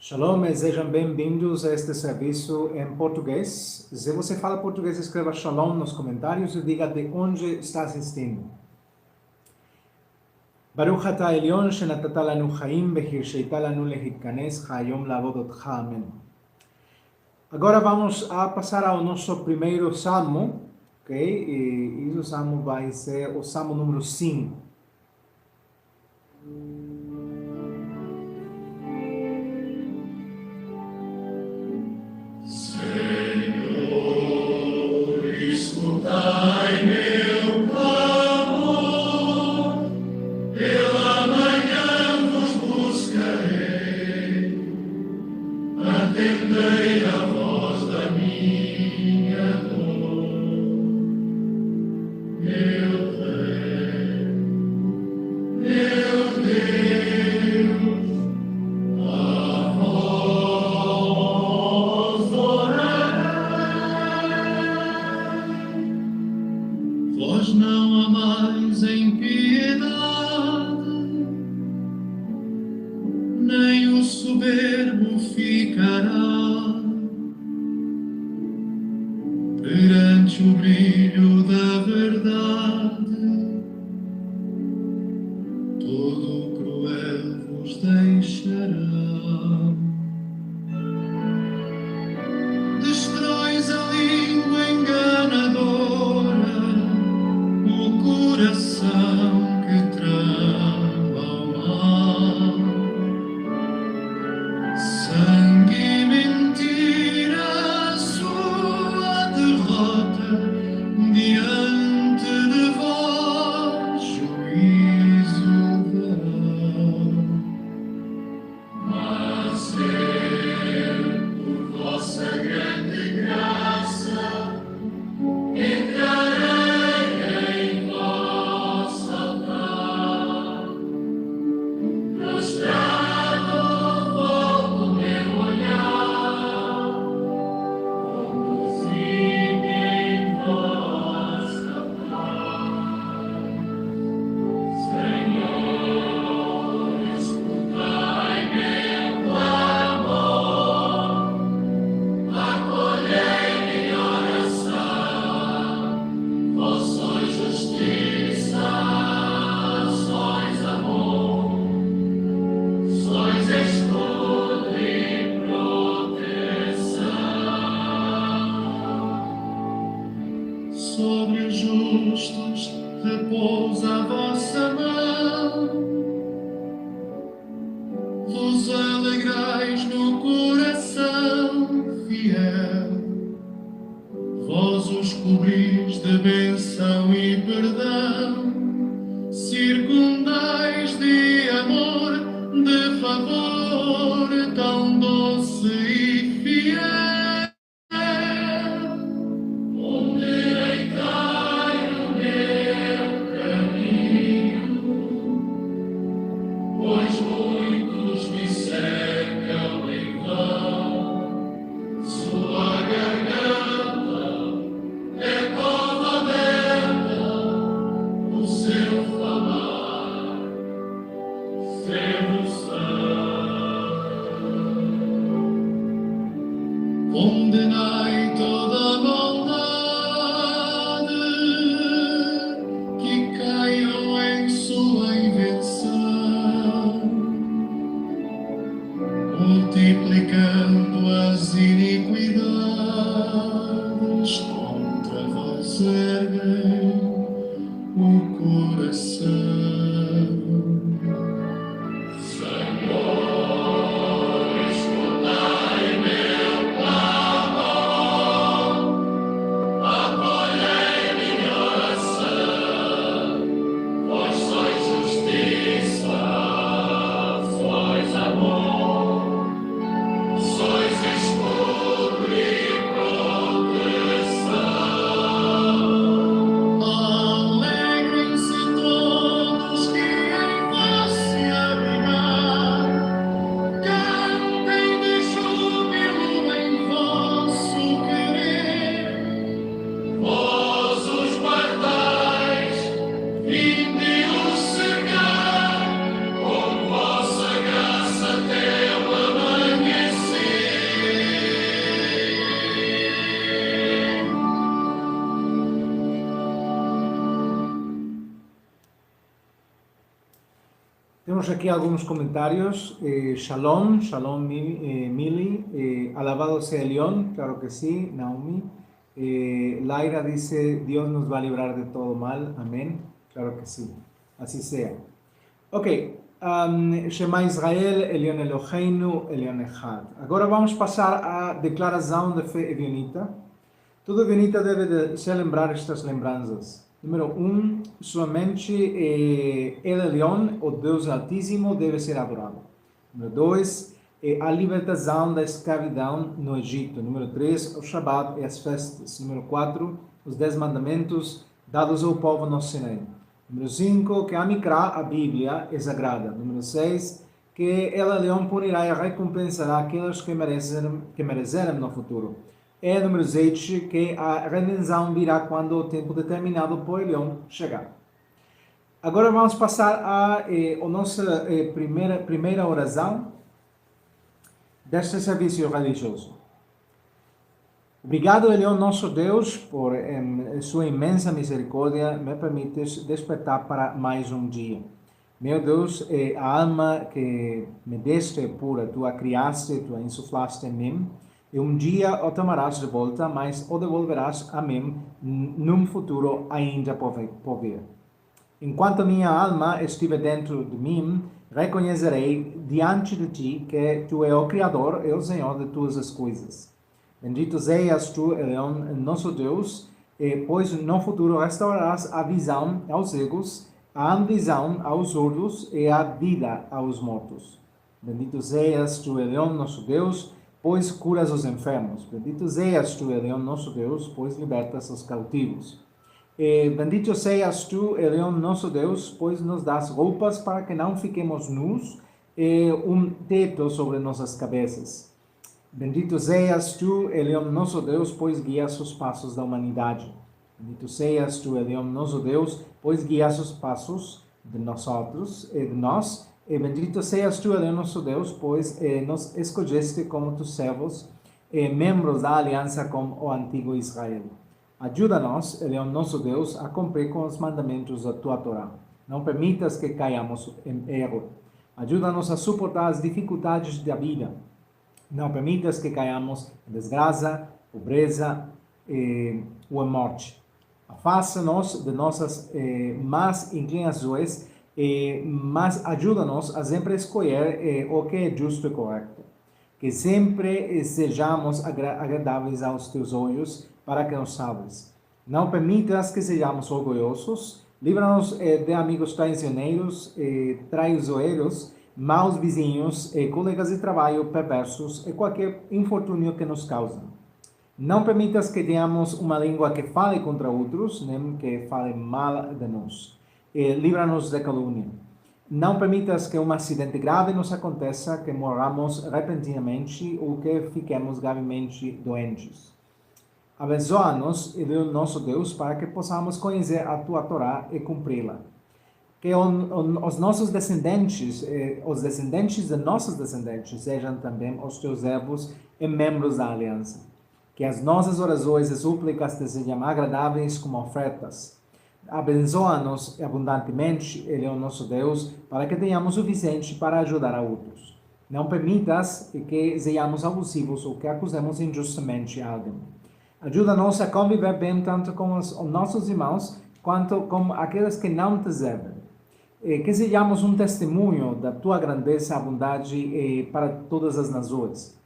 Shalom, sejam bem-vindos a este serviço em português. Se você fala português, escreva Shalom nos comentários e diga de onde está assistindo. Baruch atah Elyon shenatata lanu chaim vehirsheta lanu lehitkanes hayom la'avod otcha. Amém. Agora vamos a passar ao nosso primeiro salmo, ok? E o salmo vai ser o salmo número 5. Escutai meu clamor, pela manhã vos buscarei, atendei a voz da minha dor, meu Rei, meu Deus, a vós vós não amais em piedade, nem o soberbo ficará perante o brilho da verdade. Todo o cruel vos deixará. Destróis a língua enganadora, o coração que trama o mal. Sangue e mentira, sua derrota, diante de vós juízo verá. Mas eu, por vossa grande graça, entrarei em vosso altar, prostrado vou o meu olhar, conduzi-me em vossa paz. Senhor, escutai meu clamor, acolhei minha oração. Vós sois justiça, sois amor, sois escudo e proteção. Sobre os justos repousa a vossa mão, vos alegrais no coração fiel. Vós os cobris de bênção e perdão, circundais de amor, de favor tão doce e fiel. Endireitai o meu caminho, pois muitos me cercam em vão. Sua garganta é cova aberta, o seu falar sedução. Condenai toda a maldade, que caiam em sua invenção, multiplicando as iniquidades, contra vós erguem o coração. Senhor, escutai meu clamor, acolhei minha oração. Vós sois justiça, sois amor, sois escudo e proteção. Temos aqui alguns comentários. Shalom, shalom Mili. Alabado sea León, claro que sí, Naomi. Laira dice, Dios nos va a librar de todo mal, amén. Claro que sí, así sea. Ok, Shema Israel, Elion Eloheinu, Elion Echad. Agora vamos passar à declaração de fé evionita. Todo evionita deve de se lembrar estas lembranças. Número 1, somente El Elyon, o Deus Altíssimo, deve ser adorado. Número 2, a libertação da escravidão no Egito. Número 3, o Shabat e as festas. Número 4, os 10 mandamentos dados ao povo no Sinai. Número 5, que a Mikra, a Bíblia, é sagrada. Número 6, que El Elyon punirá e recompensará aqueles que merecerem no futuro. E número 7, que a redenção virá quando o tempo determinado por Elyon chegar. Agora vamos passar a nossa primeira oração deste serviço religioso. Obrigado, Elyon, nosso Deus, por sua imensa misericórdia, me permites despertar para mais um dia. Meu Deus, a alma que me deste é pura, tu a criaste, tu a insuflaste em mim, e um dia o tomarás de volta, mas o devolverás a mim num futuro ainda por vir. Enquanto minha alma estiver dentro de mim, reconhecerei diante de ti que tu és o Criador e o Senhor de todas as coisas. Bendito sejas tu, Elyon, nosso Deus, pois no futuro restaurarás a visão aos cegos, a visão aos surdos e a vida aos mortos. Bendito sejas tu, Elyon, nosso Deus, pois curas os enfermos. Bendito sejas tu, Elyon, nosso Deus, pois libertas os cautivos. Bendito sejas tu, Elyon, nosso Deus, pois nos dás roupas para que não fiquemos nus e teto sobre nossas cabeças. Bendito sejas tu, Elyon, nosso Deus, pois guias os passos da humanidade. Bendito sejas tu, Elyon, nosso Deus, pois guias os passos de nós. E bendito sejas tu, Elyon, nosso Deus, pois nos escolheste como tus servos, membros da aliança com o antigo Israel. Ajuda-nos, Elyon, nosso Deus, a cumprir com os mandamentos da tua Torá. Não permitas que caiamos em erro. Ajuda-nos a suportar as dificuldades da vida. Não permitas que caiamos em desgraça, pobreza ou em morte. Afasta-nos de nossas más inclinações, mas ajuda-nos a sempre escolher o que é justo e correto. Que sempre sejamos agradáveis aos teus olhos, para que nos salves. Não permitas que sejamos orgulhosos, livra-nos de amigos traiçoeiros, maus vizinhos, colegas de trabalho perversos e qualquer infortúnio que nos causam. Não permitas que tenhamos uma língua que fale contra outros, nem que fale mal de nós. Livra-nos de calúnia. Não permitas que um acidente grave nos aconteça, que morramos repentinamente ou que fiquemos gravemente doentes. Abençoa-nos, nosso Deus, para que possamos conhecer a tua Torá e cumpri-la. Que os nossos descendentes, os descendentes de nossos descendentes, sejam também os teus servos e membros da aliança. Que as nossas orações e súplicas te sejam agradáveis como ofertas. Abençoa-nos abundantemente, Ele é o nosso Deus, para que tenhamos o suficiente para ajudar a outros. Não permitas que sejamos abusivos ou que acusemos injustamente alguém. Ajuda-nos a conviver bem tanto com os nossos irmãos, quanto com aqueles que não te servem. Que sejamos um testemunho da tua grandeza e bondade para todas as nações.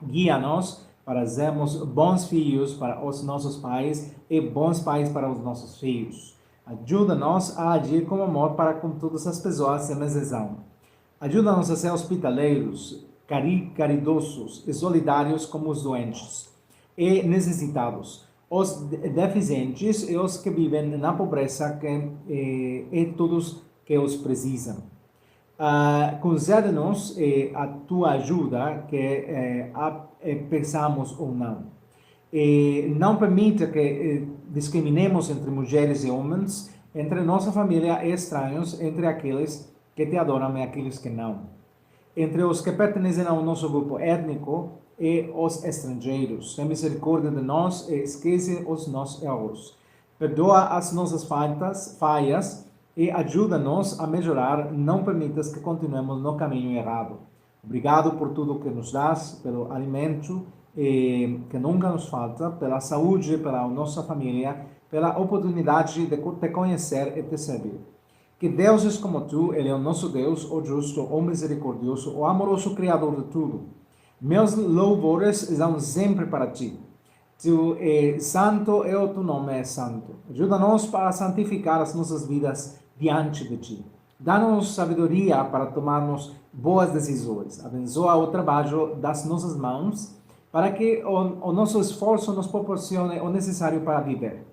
Guia-nos para sermos bons filhos para os nossos pais e bons pais para os nossos filhos. Ajuda-nos a agir com amor para com todas as pessoas sem exceção. Ajuda-nos a ser hospitaleiros, caridosos e solidários com os doentes e necessitados, os deficientes e os que vivem na pobreza e todos que os precisam. Concede-nos a tua ajuda, que pensamos ou não. Não permita que discriminemos entre mulheres e homens, entre nossa família e estranhos, entre aqueles que te adoram e aqueles que não. Entre os que pertencem ao nosso grupo étnico e os estrangeiros. Tem misericórdia de nós e esquece os nossos erros. Perdoa as nossas falhas e ajuda-nos a melhorar, não permitas que continuemos no caminho errado. Obrigado por tudo que nos dás, pelo alimento que nunca nos falta, pela saúde, pela nossa família, pela oportunidade de te conhecer e te servir. Que deuses como tu, Ele é o nosso Deus, o justo, o misericordioso, o amoroso Criador de tudo. Meus louvores são sempre para ti. Tu és santo e o teu nome é santo. Ajuda-nos para santificar as nossas vidas diante de ti. Dá-nos sabedoria para tomarmos boas decisões. Abençoa o trabalho das nossas mãos para que o nosso esforço nos proporcione o necessário para viver.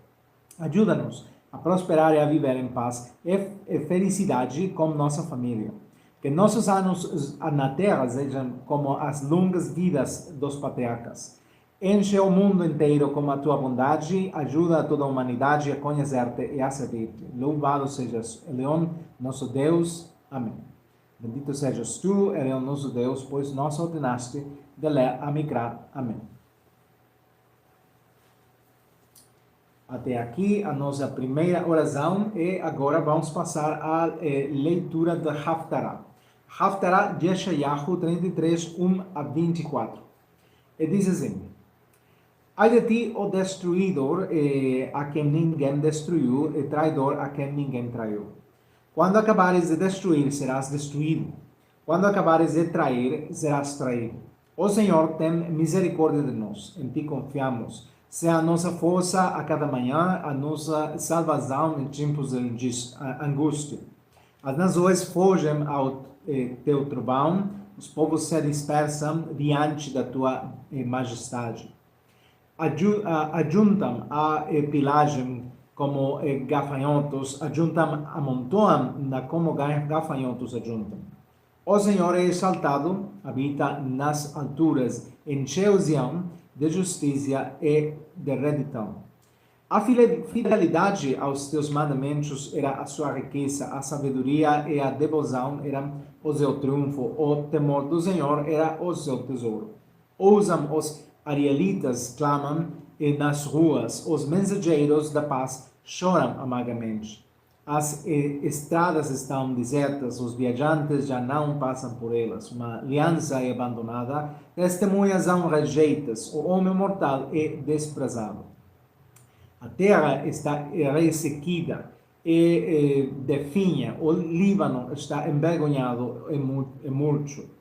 Ajuda-nos a prosperar e a viver em paz e felicidade com nossa família. Que nossos anos na terra sejam como as longas vidas dos patriarcas. Enche o mundo inteiro com a tua bondade, ajuda a toda a humanidade a conhecer-te e a servir-te. Louvado sejas, Eleon, nosso Deus. Amém. Bendito sejas tu, Eleon, nosso Deus, pois nos ordenaste de ler a Mikra. Amém. Até aqui a nossa primeira oração e agora vamos passar à leitura da Haftarah. Haftarah de Yeshayahu 33, 1 a 24. E diz assim: Ai de ti, ó destruidor, a quem ninguém destruiu, e traidor a quem ninguém traiu. Quando acabares de destruir, serás destruído. Quando acabares de trair, serás traído. Ó Senhor, tem misericórdia de nós, em ti confiamos. Seja a nossa força a cada manhã, a nossa salvação em tempos de angústia. As nações fogem ao teu trovão, os povos se dispersam diante da tua majestade. Ajuntam a pilagem como gafanhotos, amontoam como gafanhotos ajuntam. O Senhor é exaltado, habita nas alturas, encheu Zion de justiça e de retidão. A fidelidade aos teus mandamentos era a sua riqueza, a sabedoria e a devoção eram o seu triunfo, o temor do Senhor era o seu tesouro. Ousam os arielitas clamam nas ruas, os mensageiros da paz choram amargamente. As estradas estão desertas, os viajantes já não passam por elas. Uma aliança é abandonada, testemunhas são rejeitas, o homem mortal é desprezado. A terra está ressequida e definha, o Líbano está envergonhado e murcho.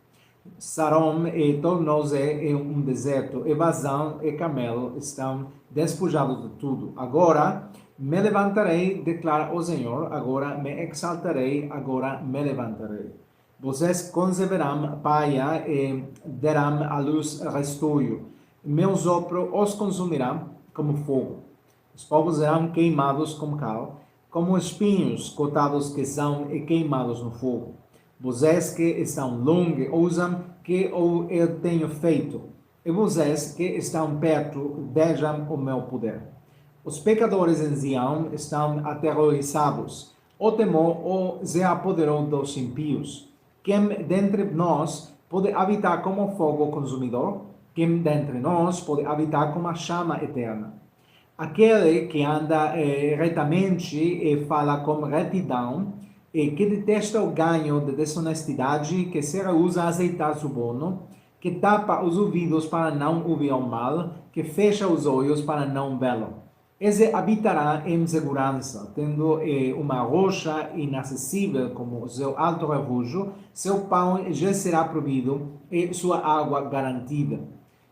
Sarom tornou-se um deserto, e Bazã e Camelo estão despojados de tudo. Agora me levantarei, declara o Senhor, agora me exaltarei, agora me levantarei. Vocês conceberão paia e darão à luz restolho. Meu sopro os consumirá como fogo. Os povos serão queimados como cal, como espinhos cortados que são queimados no fogo. Vocês que estão longe, ousam que eu tenho feito. E vocês que estão perto, vejam o meu poder. Os pecadores em Zion estão aterrorizados. O temor se apoderou dos ímpios. Quem dentre nós pode habitar como fogo consumidor? Quem dentre nós pode habitar como a chama eterna? Aquele que anda retamente e fala com retidão, e que detesta o ganho de desonestidade, que se reúsa a aceitar suborno, que tapa os ouvidos para não ouvir o mal, que fecha os olhos para não vê-lo. Esse habitará em segurança, tendo uma rocha inacessível como seu alto refúgio, seu pão já será provido e sua água garantida.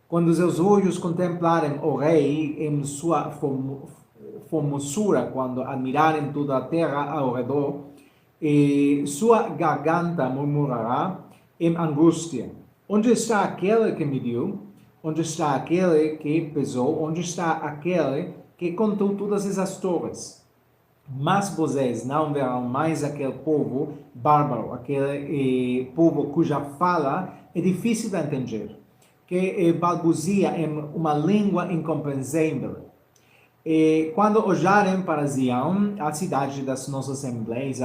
Quando seus olhos contemplarem o rei em sua formosura, quando admirarem toda a terra ao redor, e sua garganta murmurará em angústia. Onde está aquele que mediu? Onde está aquele que pesou? Onde está aquele que contou todas essas torres? Mas vocês não verão mais aquele povo bárbaro, aquele povo cuja fala é difícil de entender, que balbucia em uma língua incompreensível. E quando olharem para Zion, a cidade das nossas assembleias,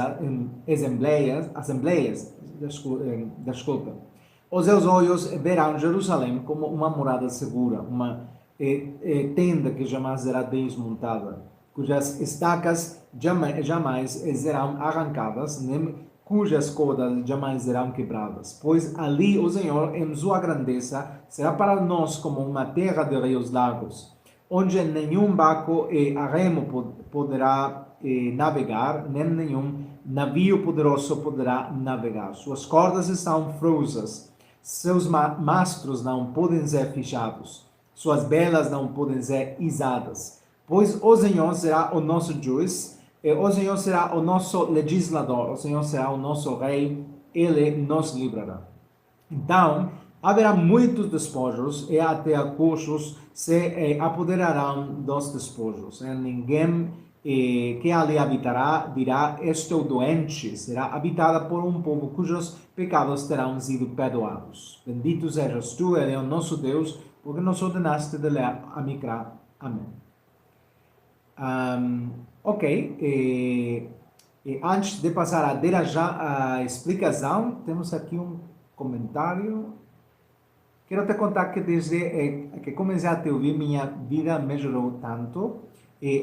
os seus olhos verão Jerusalém como uma morada segura, uma tenda que jamais será desmontada. cujas estacas jamais serão arrancadas, nem cujas cordas jamais serão quebradas. Pois ali o Senhor, em sua grandeza, será para nós como uma terra de rios largos, onde nenhum barco a remo poderá navegar, nem nenhum navio poderoso poderá navegar. Suas cordas estão frusas, seus mastros não podem ser fechados, suas velas não podem ser izadas. Pois o Senhor será o nosso juiz, o Senhor será o nosso legislador, o Senhor será o nosso rei, Ele nos livrará. Então, haverá muitos despojos e até cujos se apoderarão dos despojos. Ninguém que ali habitará dirá, estou doente, será habitada por um povo cujos pecados terão sido perdoados. Bendito sejas tu, Ele é o nosso Deus, porque nos ordenaste de ler a Micra. Amém. Antes de passar a dar já a explicação, temos aqui um comentário. Quero te contar que desde que comecei a te ouvir, minha vida melhorou tanto,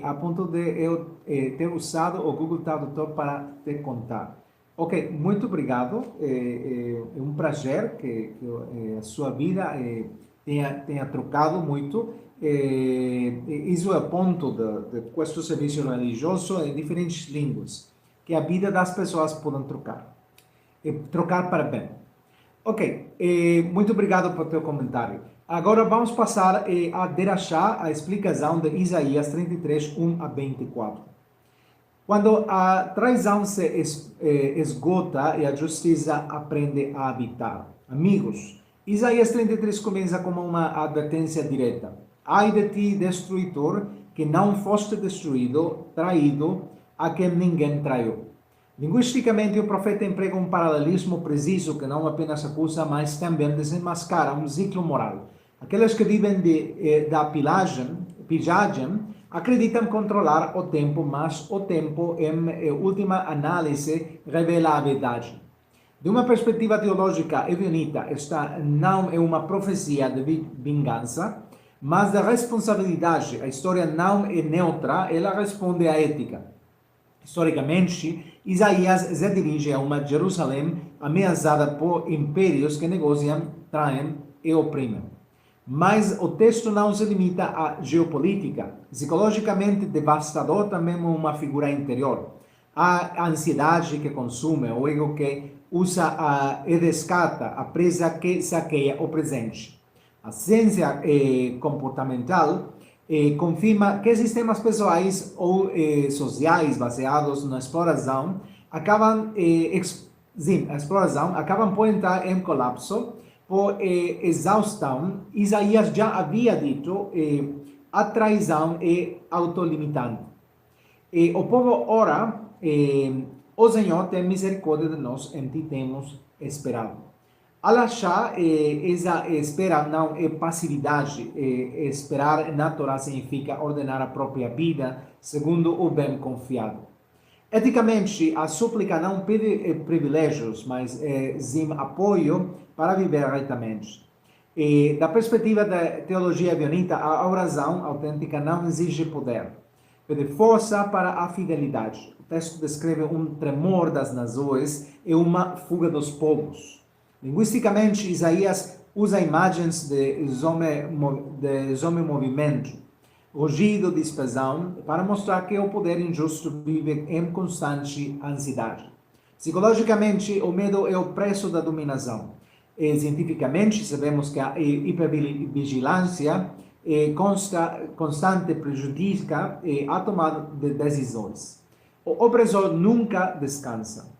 a ponto de eu ter usado o Google Tradutor para te contar. Ok, muito obrigado. É um prazer que a sua vida tenha trocado muito. Isso é o ponto de questo serviço religioso em diferentes línguas, que a vida das pessoas podem trocar para bem. Ok, muito obrigado por teu comentário. Agora vamos passar a derachar a explicação de Isaías 33, 1 a 24. Quando a traição se esgota e a justiça aprende a habitar. Amigos, Isaías 33 começa como uma advertência direta. Ai de ti, destruidor, que não foste destruído, traído, a quem ninguém traiu. Linguisticamente, o profeta emprega um paralelismo preciso que não apenas acusa, mas também desenmascara um ciclo moral. Aqueles que vivem da pilhagem acreditam controlar o tempo, mas o tempo, em última análise, revela a verdade. De uma perspectiva teológica evionita, esta não é uma profecia de vingança, mas da responsabilidade. A história não é neutra, ela responde à ética. Historicamente, Isaías se dirige a uma Jerusalém ameaçada por impérios que negociam, traem e oprimem. Mas o texto não se limita à geopolítica. Psicologicamente devastador também é uma figura interior. A ansiedade que consome, o ego que usa e descarta, a presa que saqueia o presente. A ciência comportamental confirma que sistemas pessoais ou sociais baseados na exploração acabam por entrar em colapso por exaustão. Isaías já havia dito a traição é autolimitante. O povo ora, o Senhor tem misericórdia de nós, em ti temos esperado. Al achar, essa espera não é passividade. Esperar na Torá significa ordenar a própria vida segundo o bem confiado. Eticamente, a súplica não pede privilégios, mas sim apoio para viver retamente. Da perspectiva da teologia evionita, a oração autêntica não exige poder, pede força para a fidelidade. O texto descreve um tremor das nações e uma fuga dos povos. Linguisticamente, Isaías usa imagens de movimento, rugido de expressão, para mostrar que o poder injusto vive em constante ansiedade. Psicologicamente, o medo é o preço da dominação. Cientificamente, sabemos que a hipervigilância constante prejudica a tomada de decisões. O opressor nunca descansa.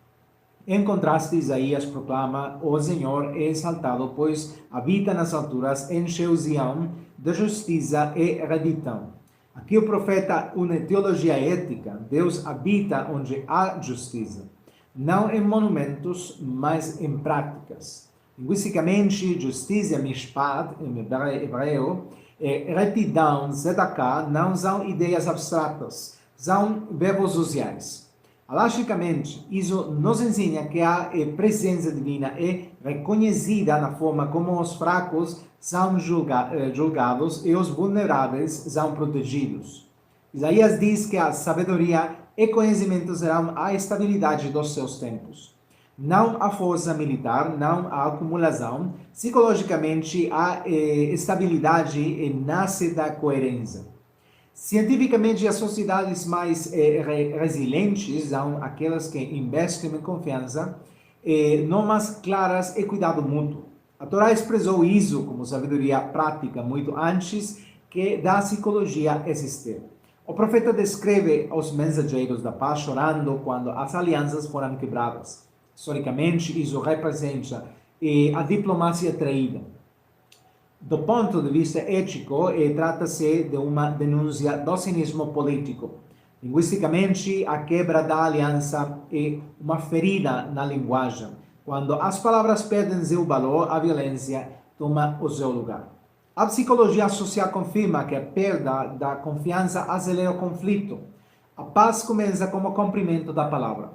Em contraste, Isaías proclama: o Senhor é exaltado, pois habita nas alturas, encheu Sião de justiça e redenção. Aqui o profeta une teologia ética. Deus habita onde há justiça, não em monumentos, mas em práticas. Linguisticamente, justiça, mishpat, em hebreu, retidão, tzedakah, não são ideias abstratas, são verbos sociais. Halachicamente, isso nos ensina que a presença divina é reconhecida na forma como os fracos são julgados e os vulneráveis são protegidos. Isaías diz que a sabedoria e conhecimento serão a estabilidade dos seus tempos. Não a força militar, não a acumulação. Psicologicamente, a estabilidade nasce da coerência. Cientificamente, as sociedades mais resilientes são aquelas que investem em confiança, normas claras e cuidado mútuo. A Torá expressou isso como sabedoria prática muito antes que da psicologia existir. O profeta descreve os mensageiros da paz chorando quando as alianças foram quebradas. Historicamente, isso representa a diplomacia traída. Do ponto de vista ético, trata-se de uma denúncia do cinismo político. Linguisticamente, a quebra da aliança é uma ferida na linguagem. Quando as palavras perdem seu valor, a violência toma o seu lugar. A psicologia social confirma que a perda da confiança acelera o conflito. A paz começa com o cumprimento da palavra.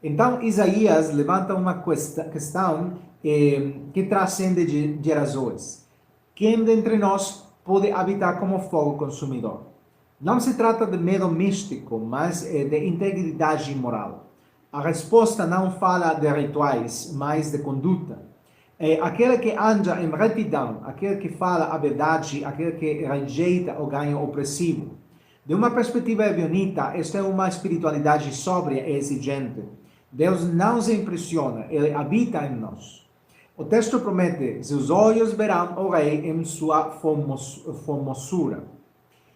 Então, Isaías levanta uma questão que transcende gerações. Quem dentre nós pode habitar como fogo consumidor? Não se trata de medo místico, mas de integridade moral. A resposta não fala de rituais, mas de conduta. Aquele que anda em retidão, aquele que fala a verdade, aquele que rejeita o ganho opressivo. De uma perspectiva evionita, esta é uma espiritualidade sóbria e exigente. Deus não se impressiona, Ele habita em nós. O texto promete: seus olhos verão o rei em sua formosura.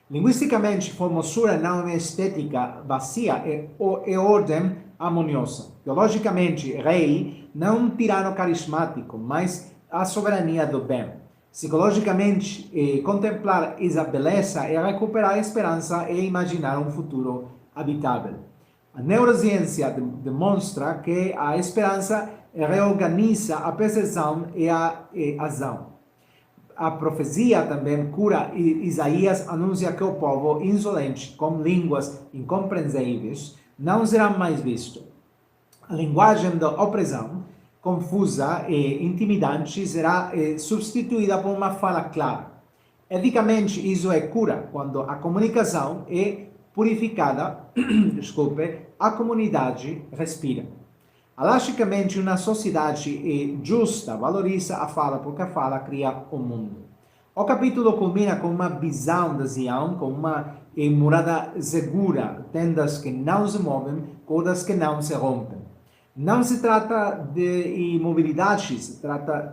Linguisticamente, formosura não é estética vazia, é ordem harmoniosa. Teologicamente, rei não um tirano carismático, mas a soberania do bem. Psicologicamente, contemplar essa beleza é recuperar a esperança e imaginar um futuro habitável. A neurociência demonstra que a esperança reorganiza a percepção e a ação. A profecia também cura. Isaías anuncia que o povo insolente, com línguas incompreensíveis, não será mais visto. A linguagem da opressão, confusa e intimidante, será substituída por uma fala clara. Eticamente, isso é cura. Quando a comunicação é purificada, a comunidade respira. Alagicamente, uma sociedade justa valoriza a fala, porque a fala cria o mundo. O capítulo culmina com uma visão de Sião, com uma morada segura, tendas que não se movem, cordas que não se rompem. Não se trata de imobilidade,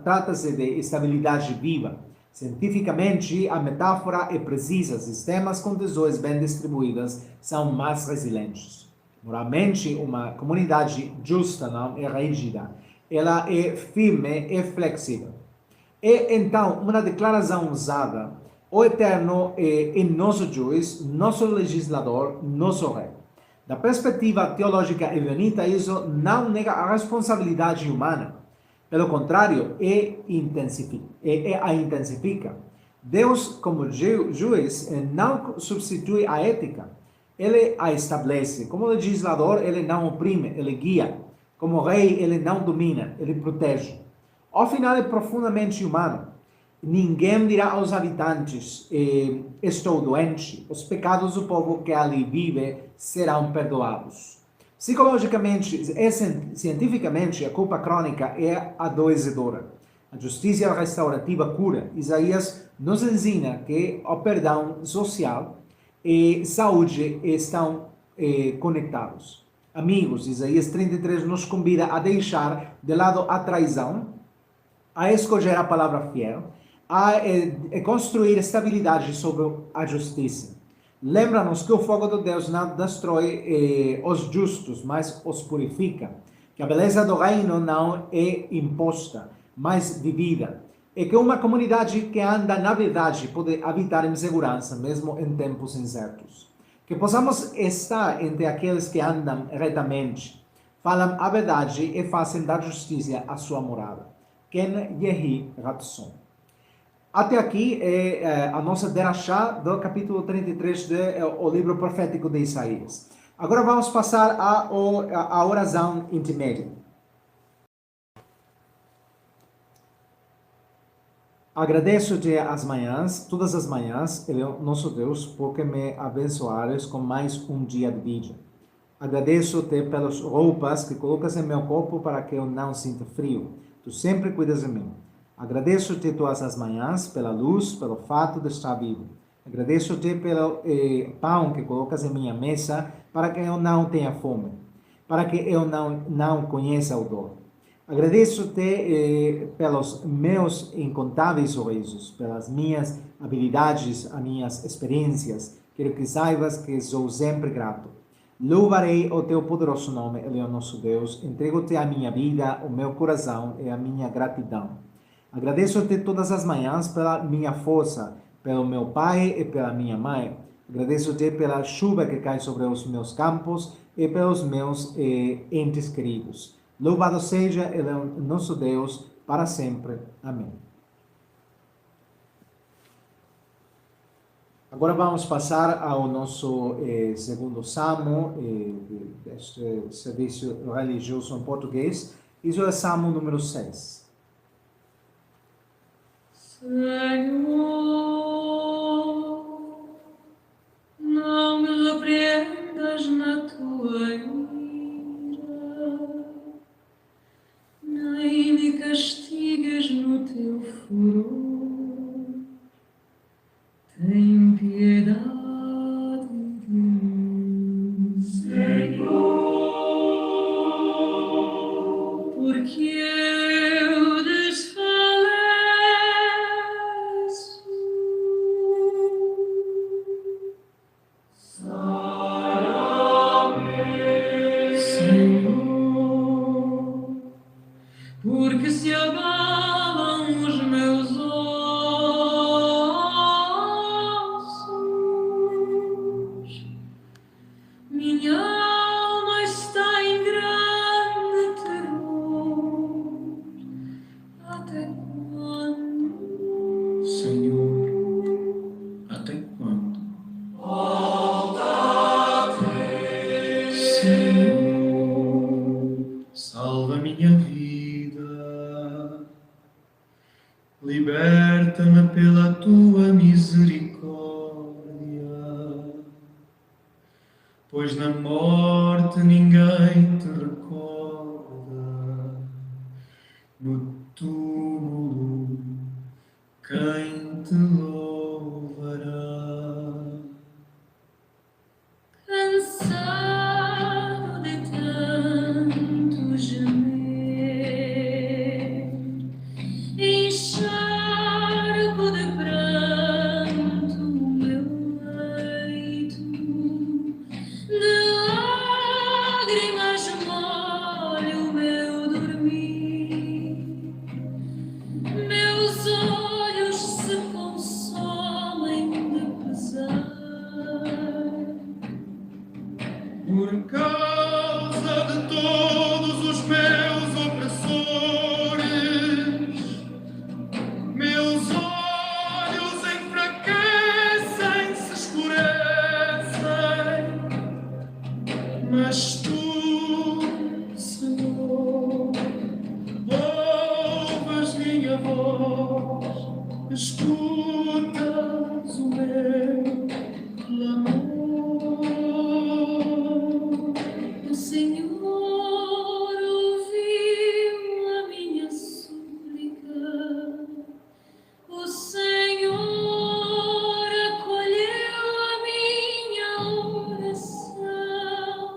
trata-se de estabilidade viva. Cientificamente, a metáfora é precisa. Sistemas com tesouras bem distribuídas são mais resilientes. Moralmente, uma comunidade justa não é rígida. Ela é firme e flexível. É, então, uma declaração usada: o Eterno é nosso juiz, nosso legislador, nosso rei. Da perspectiva teológica evionita, isso não nega a responsabilidade humana. Pelo contrário, a intensifica. Deus, como juiz, não substitui a ética. Ele a estabelece. Como legislador, ele não oprime, ele guia. Como rei, ele não domina, ele protege. Ao final, é profundamente humano. Ninguém dirá aos habitantes: estou doente. Os pecados do povo que ali vive serão perdoados. Psicologicamente e cientificamente, a culpa crônica é adoecedora. A justiça restaurativa cura. Isaías nos ensina que o perdão social e saúde estão conectados. Amigos, Isaías 33 nos convida a deixar de lado a traição, a escolher a palavra fiel, a construir estabilidade sobre a justiça. Lembra-nos que o fogo de Deus não destrói os justos, mas os purifica. Que a beleza do reino não é imposta, mas vivida. E que uma comunidade que anda na verdade pode habitar em segurança, mesmo em tempos incertos. Que possamos estar entre aqueles que andam retamente, falam a verdade e fazem da justiça a sua morada. Ken Yehi Ratson. Até aqui é a nossa derachá do capítulo 33 do livro profético de Isaías. Agora vamos passar à oração intermédia. Agradeço-te as manhãs, todas as manhãs, nosso Deus, porque me abençoares com mais um dia de vida. Agradeço-te pelas roupas que colocas em meu corpo para que eu não sinta frio. Tu sempre cuidas de mim. Agradeço-te todas as manhãs pela luz, pelo fato de estar vivo. Agradeço-te pelo pão que colocas em minha mesa para que eu não tenha fome, para que eu não conheça o dor. Agradeço-te pelos meus incontáveis sorrisos, pelas minhas habilidades, as minhas experiências. Quero que saibas que sou sempre grato. Louvarei o teu poderoso nome, Ele é o nosso Deus. Entrego-te a minha vida, o meu coração e a minha gratidão. Agradeço-te todas as manhãs pela minha força, pelo meu pai e pela minha mãe. Agradeço-te pela chuva que cai sobre os meus campos e pelos meus entes queridos. Louvado seja Ele, nosso Deus, para sempre. Amém. Agora vamos passar ao nosso segundo salmo deste serviço religioso em português. Isso é Salmo número 6. Senhor, não me repreendas na tua ira, nem me castigues no teu furor. Tem piedade de mim, Senhor, porque eu desfaleço. Senhor, porque se abalam os meus ossos, minha alma está em grande terror. Até quando? Senhor, até quando? Senhor, salva minha vida, liberta-me pela tua misericórdia, pois na morte ninguém te recorda, no túmulo quem te louvará. Cansado de tanto gemer, encharco de pranto o meu leito, de lágrimas molho o meu dormir. Meus olhos se consomem de pesar. Por causa de todos os meus opressores, meus olhos enfraquecem, se escurecem, mas tu, Senhor, ouves minha voz, escutas o meu clamor. O Senhor ouviu a minha súplica, o Senhor acolheu a minha oração.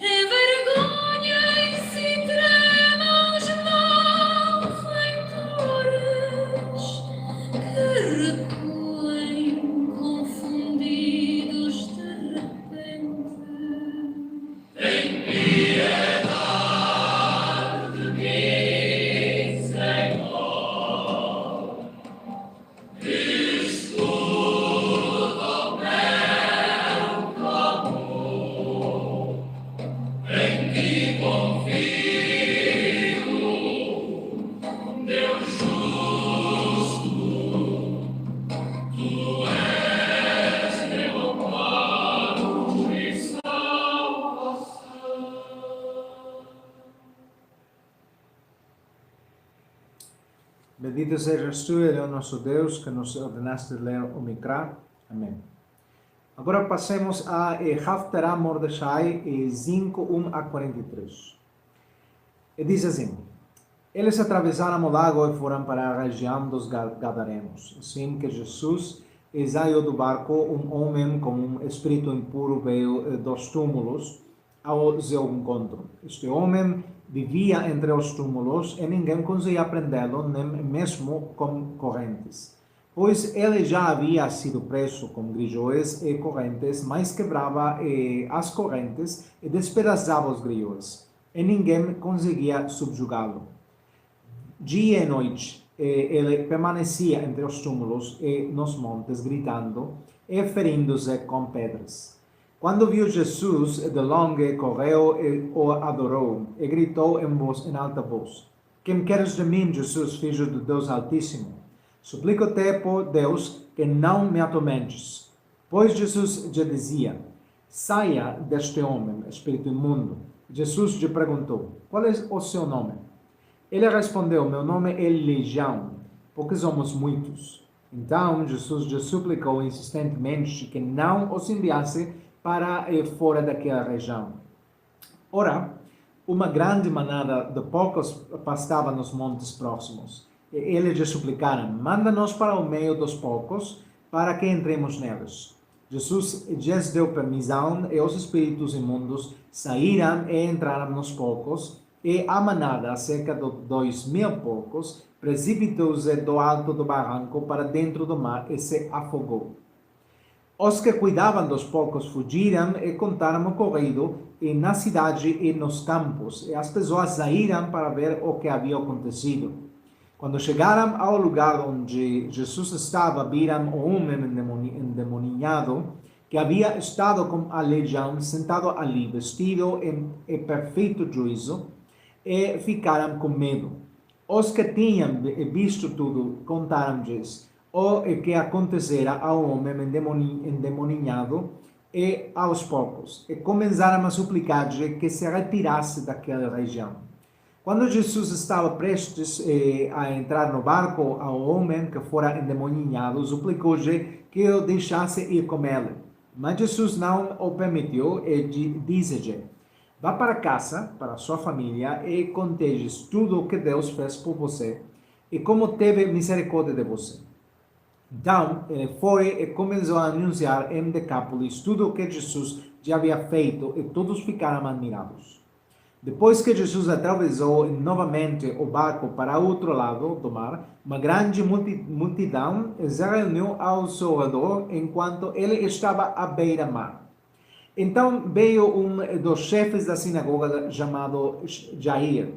Envergonhem-se e tremam os malfeitores, que recuem confundidos de repente. Bendito sejas tu, Deus nosso Deus, que nos ordenaste ler o Mikra. Amém. Agora passemos a Haftarah Mordechai 5, 1 a 43. E diz assim: Eles atravessaram o lago e foram para a região dos Gadarenos. Assim que Jesus saiu do barco, homem com um espírito impuro veio dos túmulos ao seu encontro. Este homem vivia entre os túmulos e ninguém conseguia prendê-lo, nem mesmo com correntes. Pois ele já havia sido preso com grilhões e correntes, mas quebrava as correntes e despedaçava os grilhões, e ninguém conseguia subjugá-lo. Dia e noite ele permanecia entre os túmulos e nos montes, gritando e ferindo-se com pedras. Quando viu Jesus de longe, correu e o adorou, e gritou em alta voz: Quem queres de mim, Jesus, filho do Deus Altíssimo? Suplico-te, por Deus, que não me atormentes. Pois Jesus lhe dizia: Saia deste homem, espírito imundo. Jesus lhe perguntou: Qual é o seu nome? Ele respondeu: Meu nome é Legião, porque somos muitos. Então Jesus lhe suplicou insistentemente que não os enviasse para fora daquela região. Ora, uma grande manada de porcos pastava nos montes próximos. E eles lhe suplicaram: Manda-nos para o meio dos porcos, para que entremos neles. Jesus lhes deu permissão, e os espíritos imundos saíram e entraram nos porcos, e a manada, cerca de 2.000 porcos, precipitou-se do alto do barranco para dentro do mar e se afogou. Os que cuidavam dos porcos fugiram e contaram o ocorrido na cidade e nos campos, e as pessoas saíram para ver o que havia acontecido. Quando chegaram ao lugar onde Jesus estava, viram o homem endemoniado, que havia estado com a legião, sentado ali, vestido em perfeito juízo, e ficaram com medo. Os que tinham visto tudo contaram-lhes o que acontecera ao homem endemoniado e aos porcos, e começaram a suplicar-lhe que se retirasse daquela região. Quando Jesus estava prestes a entrar no barco, ao homem que fora endemoniado, suplicou-lhe que o deixasse ir com ele. Mas Jesus não o permitiu e disse-lhe: Vá para casa, para sua família, e conte-lhes tudo o que Deus fez por você e como teve misericórdia de você. Então, ele foi e começou a anunciar em Decápolis tudo o que Jesus já havia feito, e todos ficaram admirados. Depois que Jesus atravessou novamente o barco para o outro lado do mar, uma grande multidão se reuniu ao seu redor enquanto ele estava à beira-mar. Então veio um dos chefes da sinagoga chamado Jair.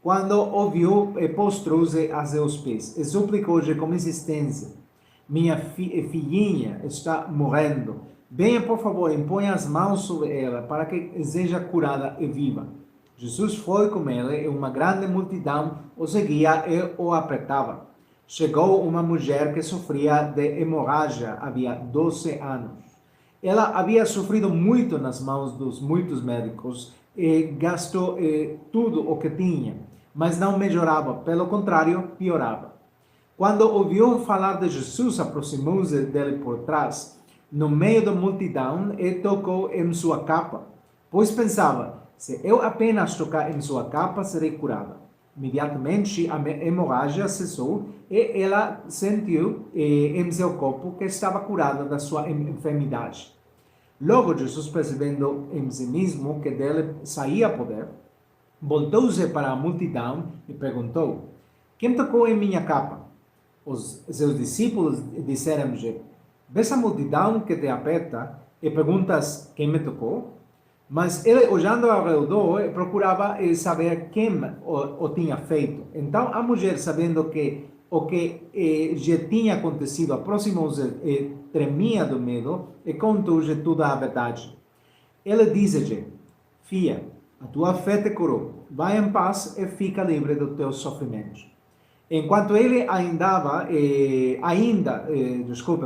Quando o viu, prostrou-se a seus pés e suplicou-lhe com insistência: Minha filhinha está morrendo. Venha, por favor, e ponha as mãos sobre ela para que seja curada e viva. Jesus foi com ele e uma grande multidão o seguia e o apertava. Chegou uma mulher que sofria de hemorragia havia 12 anos. Ela havia sofrido muito nas mãos dos muitos médicos e gastou tudo o que tinha, mas não melhorava, pelo contrário, piorava. Quando ouviu falar de Jesus, aproximou-se dele por trás, no meio da multidão, e tocou em sua capa, pois pensava: se eu apenas tocar em sua capa, serei curada. Imediatamente a hemorragia cessou e ela sentiu em seu corpo que estava curada da sua enfermidade. Logo Jesus, percebendo em si mesmo que dele saía poder, voltou-se para a multidão e perguntou: Quem tocou em minha capa? Os seus discípulos disseram-lhe: Vês a multidão que te aperta e perguntas: Quem me tocou? Mas ele, olhando ao redor, procurava saber quem o tinha feito. Então a mulher, sabendo que o que lhe tinha acontecido, aproximou-se e tremia do medo e contou-lhe toda a verdade. Ele disse-lhe: Filha, a tua fé te curou. Vai em paz e fica livre do teu sofrimento. Enquanto ele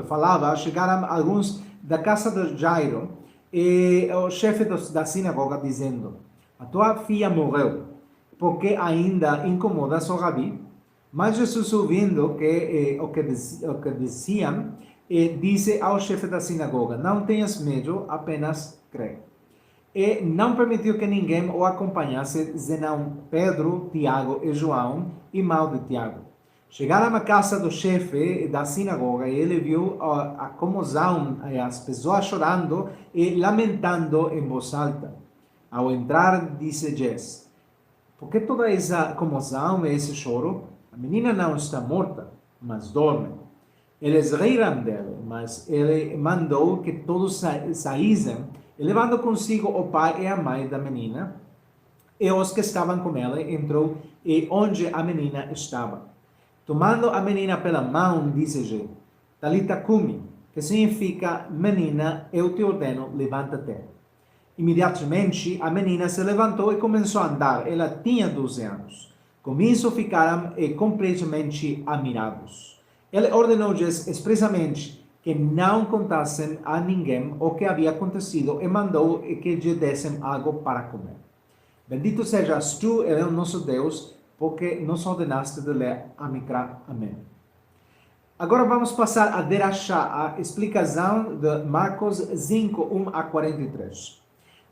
falava, chegaram alguns da casa de Jairo, e o chefe da sinagoga, dizendo: A tua filha morreu, porque ainda incomodas o rabi? Mas Jesus, ouvindo o que diziam, disse ao chefe da sinagoga: não tenhas medo, apenas crê. E não permitiu que ninguém o acompanhasse, senão Pedro, Tiago e João, irmão de Tiago. Chegaram à casa do chefe da sinagoga e ele viu a comoção, as pessoas chorando e lamentando em voz alta. Ao entrar, disse-lhes: por que toda essa comoção e esse choro? A menina não está morta, mas dorme. Eles riram dele, mas ele mandou que todos saíssem, levando consigo o pai e a mãe da menina. E os que estavam com ela entrou e onde a menina estava. Tomando a menina pela mão, disse-lhe: Talita cumi, que significa: menina, eu te ordeno, levanta-te. Imediatamente a menina se levantou e começou a andar. Ela tinha 12 anos. Com isso ficaram completamente admirados. Ele ordenou-lhes expressamente que não contassem a ninguém o que havia acontecido e mandou que lhe dessem algo para comer. Bendito sejas tu, ele é o nosso Deus, porque nos ordenaste de ler a Mikra. Amém. Agora vamos passar a derachá, a explicação de Marcos 5, 1 a 43.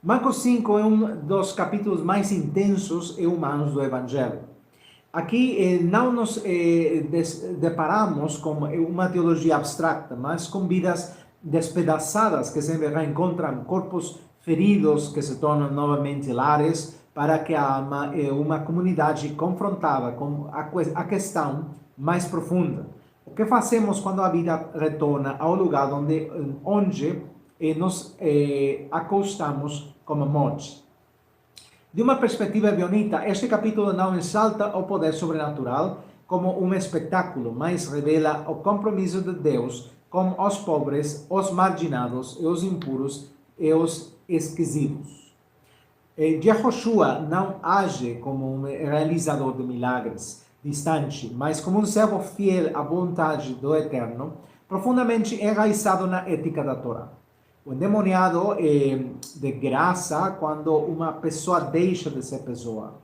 Marcos 5 é um dos capítulos mais intensos e humanos do Evangelho. Aqui não nos deparamos com uma teologia abstrata, mas com vidas despedaçadas que sempre reencontram corpos feridos que se tornam novamente lares para que a alma é uma comunidade confrontada com a questão mais profunda. O que fazemos quando a vida retorna ao lugar onde nos acostamos com a morte? De uma perspectiva bionita, este capítulo não exalta o poder sobrenatural como um espetáculo, mas revela o compromisso de Deus com os pobres, os marginados, os impuros e os esquisitos. Yehoshua não age como um realizador de milagres, distante, mas como um servo fiel à vontade do Eterno, profundamente enraizado na ética da Torá. O endemoniado é de graça quando uma pessoa deixa de ser pessoa.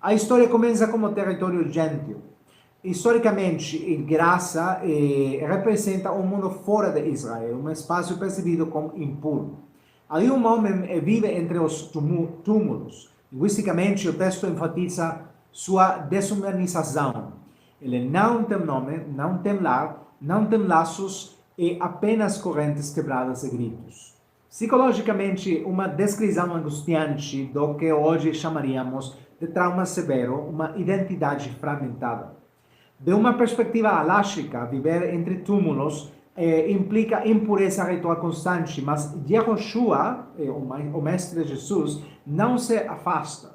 A história começa como território gentil. Historicamente, graça representa um mundo fora de Israel, um espaço percebido como impuro. Ali um homem vive entre os túmulos. Linguisticamente, o texto enfatiza sua desumanização. Ele não tem nome, não tem lar, não tem laços e apenas correntes quebradas e gritos. Psicologicamente, uma descrição angustiante do que hoje chamaríamos de trauma severo, uma identidade fragmentada. De uma perspectiva haláshica, viver entre túmulos implica impureza ritual constante, mas Yehoshua, o Mestre Jesus, não se afasta.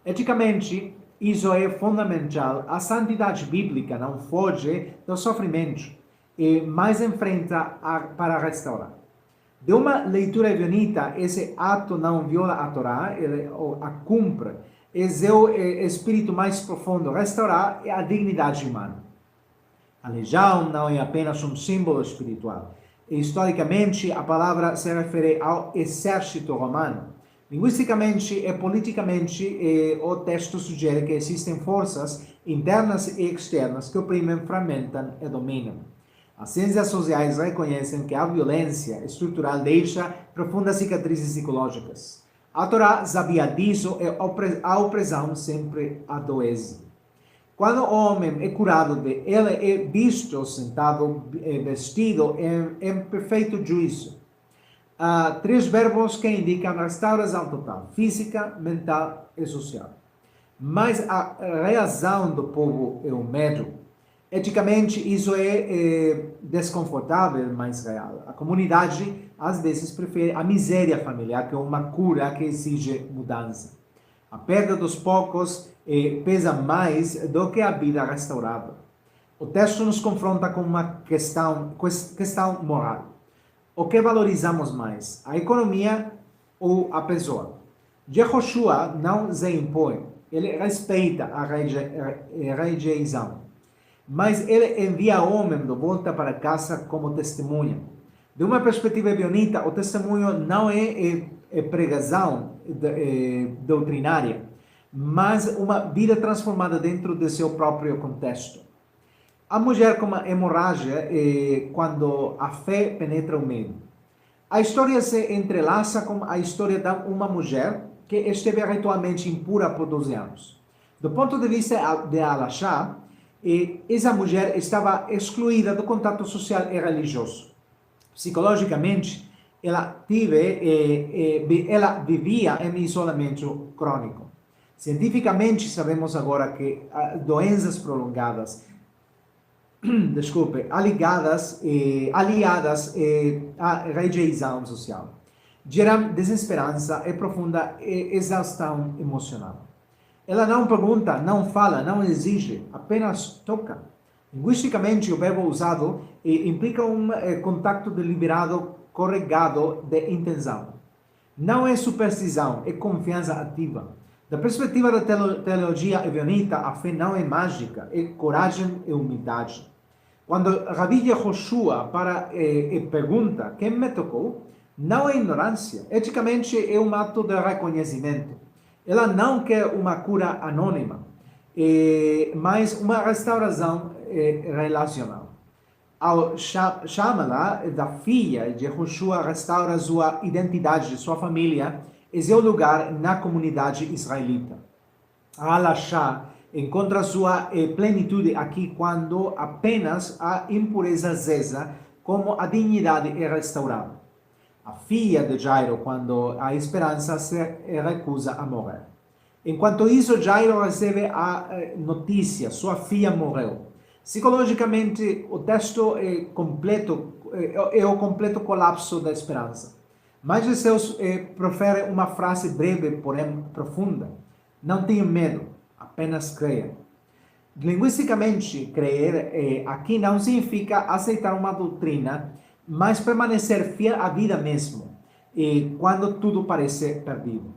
Eticamente, isso é fundamental. A santidade bíblica não foge do sofrimento, mas enfrenta para restaurar. De uma leitura bonita, esse ato não viola a Torá, ele a cumpre. Esse é o espírito mais profundo, restaurar a dignidade humana. A legião não é apenas um símbolo espiritual. Historicamente, a palavra se refere ao exército romano. Linguisticamente e politicamente, o texto sugere que existem forças internas e externas que oprimem, fragmentam e dominam. As ciências sociais reconhecem que a violência estrutural deixa profundas cicatrizes psicológicas. A Torá sabia disso e a opressão sempre adoece. Quando o homem é curado, ele é visto sentado, vestido em perfeito juízo. Há 3 verbos que indicam a restauração total, física, mental e social. Mas a reação do povo é o medo. Eticamente, isso é desconfortável, mas real. A comunidade, às vezes, prefere a miséria familiar que uma cura que exige mudança. A perda dos poucos pesa mais do que a vida restaurada. O texto nos confronta com uma questão moral. O que valorizamos mais, a economia ou a pessoa? Yehoshua não se impõe, ele respeita a rejeição. Mas ele envia o homem de volta para casa como testemunha. De uma perspectiva bonita, o testemunho não é pregação doutrinária, mas uma vida transformada dentro de seu próprio contexto. A mulher com a hemorragia quando a fé penetra o medo. A história se entrelaça com a história de uma mulher que esteve ritualmente impura por 12 anos. Do ponto de vista de Alachá, essa mulher estava excluída do contato social e religioso. Psicologicamente, ela vivia em isolamento crônico. Cientificamente, sabemos agora que doenças prolongadas, aliadas à rejeição social, geram desesperança e profunda exaustão emocional. Ela não pergunta, não fala, não exige, apenas toca. Linguisticamente, o verbo usado implica um contato deliberado, corregado de intenção. Não é superstição, é confiança ativa. Da perspectiva da teologia evionita, a fé não é mágica, é coragem e humildade. Quando Rabi Yehoshua pergunta quem me tocou, não é ignorância, eticamente é um ato de reconhecimento. Ela não quer uma cura anônima, mas uma restauração relacional. Ao chamá-la da filha, Yehoshua restaura sua identidade, sua família e seu lugar na comunidade israelita. A Alachá encontra sua plenitude aqui quando apenas a impureza cessa, como a dignidade é restaurada. A filha de Jairo, quando a esperança se recusa a morrer. Enquanto isso, Jairo recebe a notícia, sua filha morreu. Psicologicamente, o texto é o completo colapso da esperança. Mas Jesus profere uma frase breve, porém profunda. Não tenha medo, apenas creia. Linguisticamente, crer aqui não significa aceitar uma doutrina, mas permanecer fiel à vida mesmo, quando tudo parece perdido.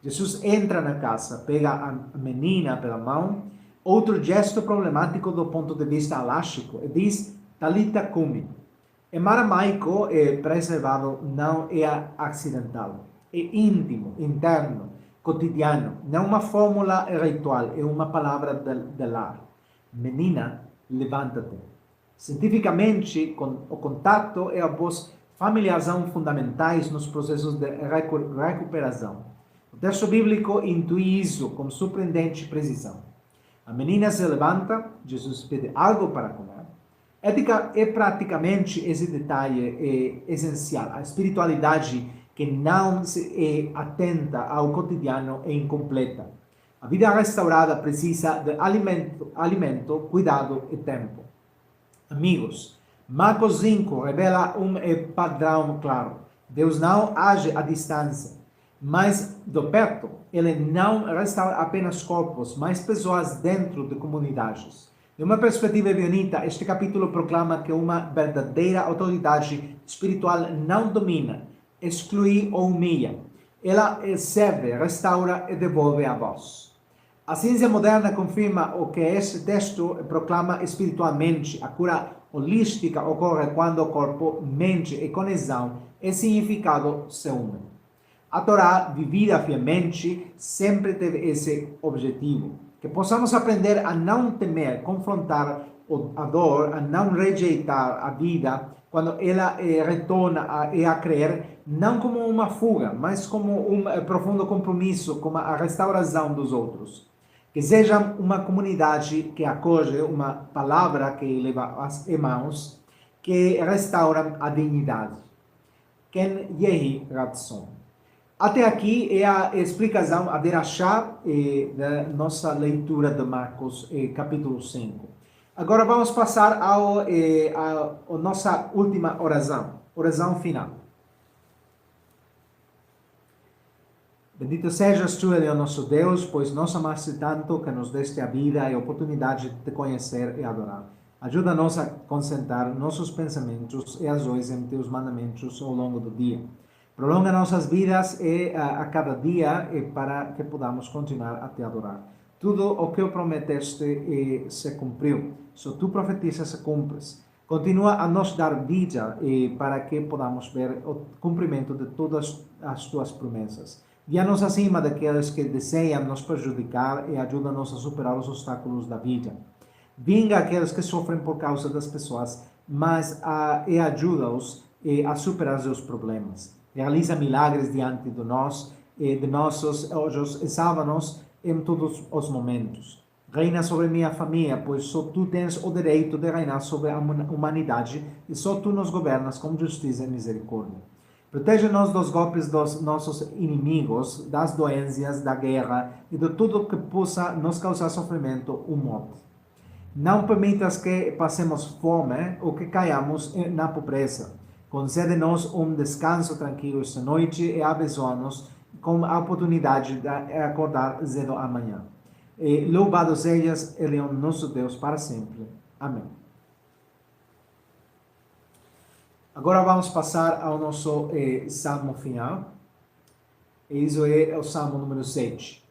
Jesus entra na casa, pega a menina pela mão, outro gesto problemático do ponto de vista alástico, e diz, Talita cumi. Em aramaico, preservado não é acidental, é íntimo, interno, cotidiano, não uma fórmula ritual, é uma palavra de lar. Menina, levanta-te. Cientificamente, o contato e a voz familiar são fundamentais nos processos de recuperação. O texto bíblico intui isso com surpreendente precisão. A menina se levanta, Jesus pede algo para comer. Ética é praticamente esse detalhe essencial. A espiritualidade que não se atenta ao cotidiano é incompleta. A vida restaurada precisa de alimento, cuidado e tempo. Amigos, Marcos 5 revela um padrão claro. Deus não age à distância, mas do perto. Ele não restaura apenas corpos, mas pessoas dentro de comunidades. De uma perspectiva evionita, este capítulo proclama que uma verdadeira autoridade espiritual não domina, exclui ou humilha. Ela serve, restaura e devolve a voz. A ciência moderna confirma o que este texto proclama espiritualmente. A cura holística ocorre quando o corpo, mente e conexão e significado se unem. A Torá, vivida fielmente, sempre teve esse objetivo. Que possamos aprender a não temer, confrontar a dor, a não rejeitar a vida, quando ela retorna a crer, não como uma fuga, mas como um profundo compromisso com a restauração dos outros. Que seja uma comunidade que acolhe, uma palavra que leva as mãos, que restaura a dignidade. Ken Yehi Ratson. Até aqui é a explicação, a derachá da nossa leitura de Marcos, capítulo 5. Agora vamos passar à nossa última oração final. Bendito sejas tu, Ele, nosso Deus, pois nos amaste tanto que nos deste a vida e a oportunidade de te conhecer e adorar. Ajuda-nos a concentrar nossos pensamentos e ações em teus mandamentos ao longo do dia. Prolonga nossas vidas a cada dia para que podamos continuar a te adorar. Tudo o que prometeste se cumpriu. Só tu profetizas e cumpres. Continua a nos dar vida para que podamos ver o cumprimento de todas as tuas promessas. Guia-nos acima daqueles que desejam nos prejudicar e ajuda-nos a superar os obstáculos da vida. vinga aqueles que sofrem por causa das pessoas, mas e ajuda-os a superar os problemas. Realiza milagres diante de nós, de nossos olhos, e salva-nos em todos os momentos. Reina sobre minha família, pois só tu tens o direito de reinar sobre a humanidade e só tu nos governas com justiça e misericórdia. Protege-nos dos golpes dos nossos inimigos, das doenças, da guerra e de tudo que possa nos causar sofrimento ou morte. Não permitas que passemos fome ou que caiamos na pobreza. Concede-nos um descanso tranquilo esta noite e abençoa-nos com a oportunidade de acordar cedo amanhã. Louvado sejas, Ele é o nosso Deus para sempre. Amém. Agora vamos passar ao nosso salmo final. E isso é o salmo número 7.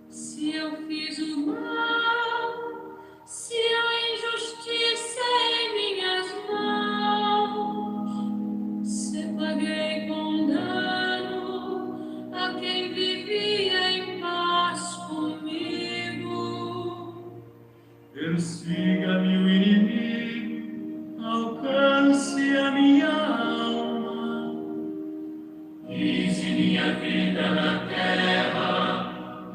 Se eu fiz o mal, se a injustiça em minhas mãos, se paguei com dano a quem vivia em paz comigo. Persiga-me o inimigo, alcance a minha alma. Pise minha vida na terra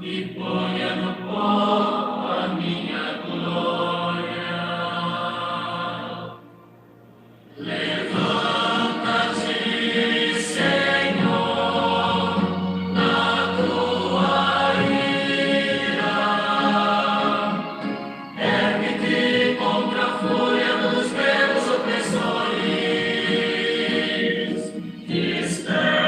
e ponha no pó a minha glória. Levanta-te, Senhor, na tua ira. Ergue-te contra a fúria dos meus opressores. Desperta,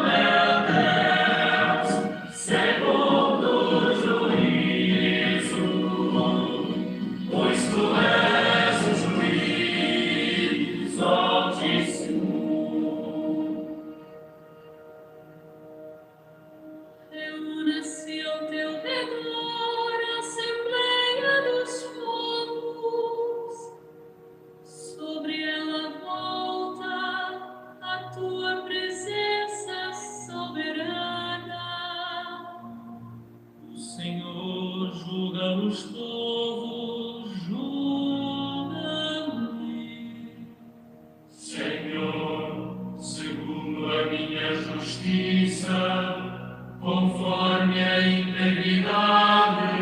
meu Deus, segundo o juízo, pois tu és o juiz altíssimo. Reúna-se ao teu redor a Assembleia dos povos, sobre ela volta a tua presença soberana. O Senhor julga os povos, julga-me. Senhor, segundo a minha justiça, conforme a integridade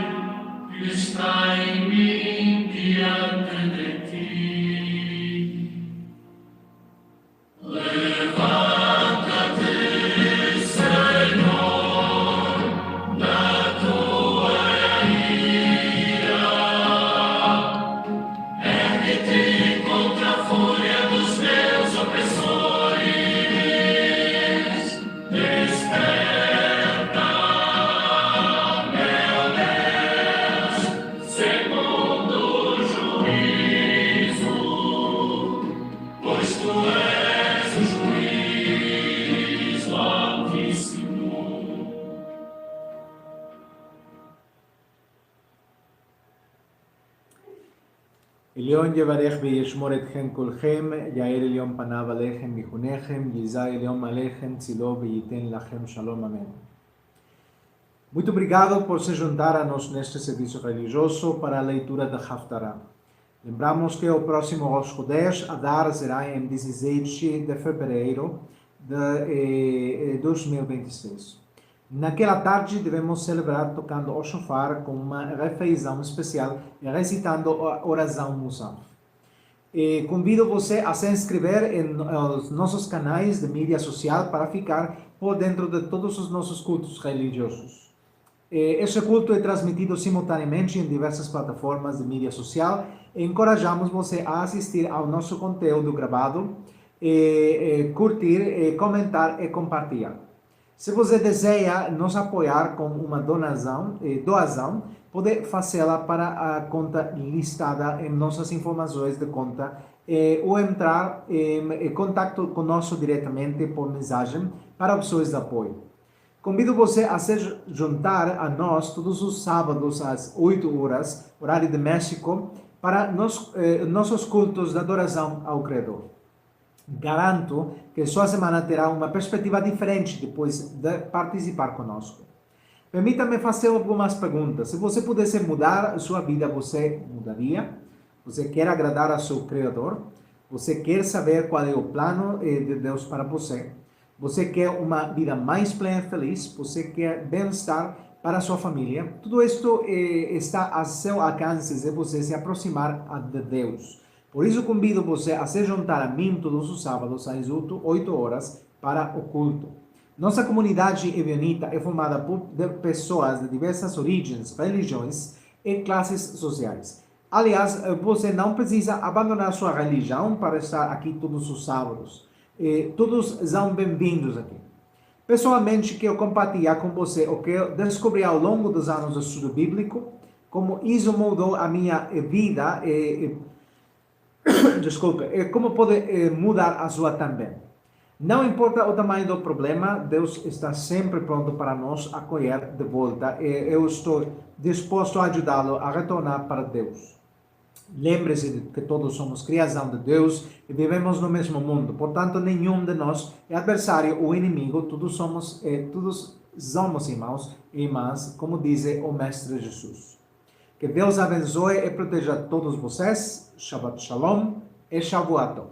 que está em mim diante de ti. Levanta-te, Senhor, da tua ira. Ergue-te contra a fúria dos meus opressores. Desperta, meu Deus, segundo o juízo, pois tu és o juiz altíssimo. עליון יברך וישמור אתכם כולכם, יאיר עליון פניו עליכם ויחונכם, יזע עליון עליכם צילו וייתן לכם שלום, amém. Muito obrigado por se juntar a nós neste serviço religioso para a leitura da Haftarah. Lembramos que o próximo Rosh Chodesh Adar será em 17 de fevereiro de 2026. Naquela tarde devemos celebrar tocando o shofar com uma refeição especial e recitando a oração Musaf. Convido você a se inscrever em nossos canais de mídia social para ficar por dentro de todos os nossos cultos religiosos. Este culto é transmitido simultaneamente em diversas plataformas de mídia social e encorajamos você a assistir ao nosso conteúdo gravado, curtir, comentar e compartilhar. Se você deseja nos apoiar com uma doação, pode fazê-la para a conta listada em nossas informações de conta ou entrar em contato conosco diretamente por mensagem para opções de apoio. Convido você a se juntar a nós todos os sábados às 8 horas, horário de México, para nossos cultos de adoração ao Criador. Garanto que sua semana terá uma perspectiva diferente depois de participar conosco. Permita-me fazer algumas perguntas. Se você pudesse mudar sua vida, você mudaria? Você quer agradar ao seu Criador? Você quer saber qual é o plano de Deus para você? Você quer uma vida mais plena e feliz? Você quer bem-estar para a sua família? Tudo isto está a seu alcance se você se aproximar de Deus. Por isso, convido você a se juntar a mim todos os sábados às 8 horas para o culto. Nossa comunidade evionita é formada por pessoas de diversas origens, religiões e classes sociais. Aliás, você não precisa abandonar sua religião para estar aqui todos os sábados. Todos são bem-vindos aqui. Pessoalmente, quero compartilhar com você o que eu descobri ao longo dos anos de estudo bíblico, como isso mudou a minha vida, como pode mudar a sua também. Não importa o tamanho do problema, Deus está sempre pronto para nos acolher de volta e eu estou disposto a ajudá-lo a retornar para Deus. Lembre-se de que todos somos criação de Deus e vivemos no mesmo mundo. Portanto, nenhum de nós é adversário ou inimigo. Todos somos irmãos e irmãs, como diz o Mestre Jesus. Que Deus abençoe e proteja todos vocês. Shabbat Shalom e Shavuot Tov.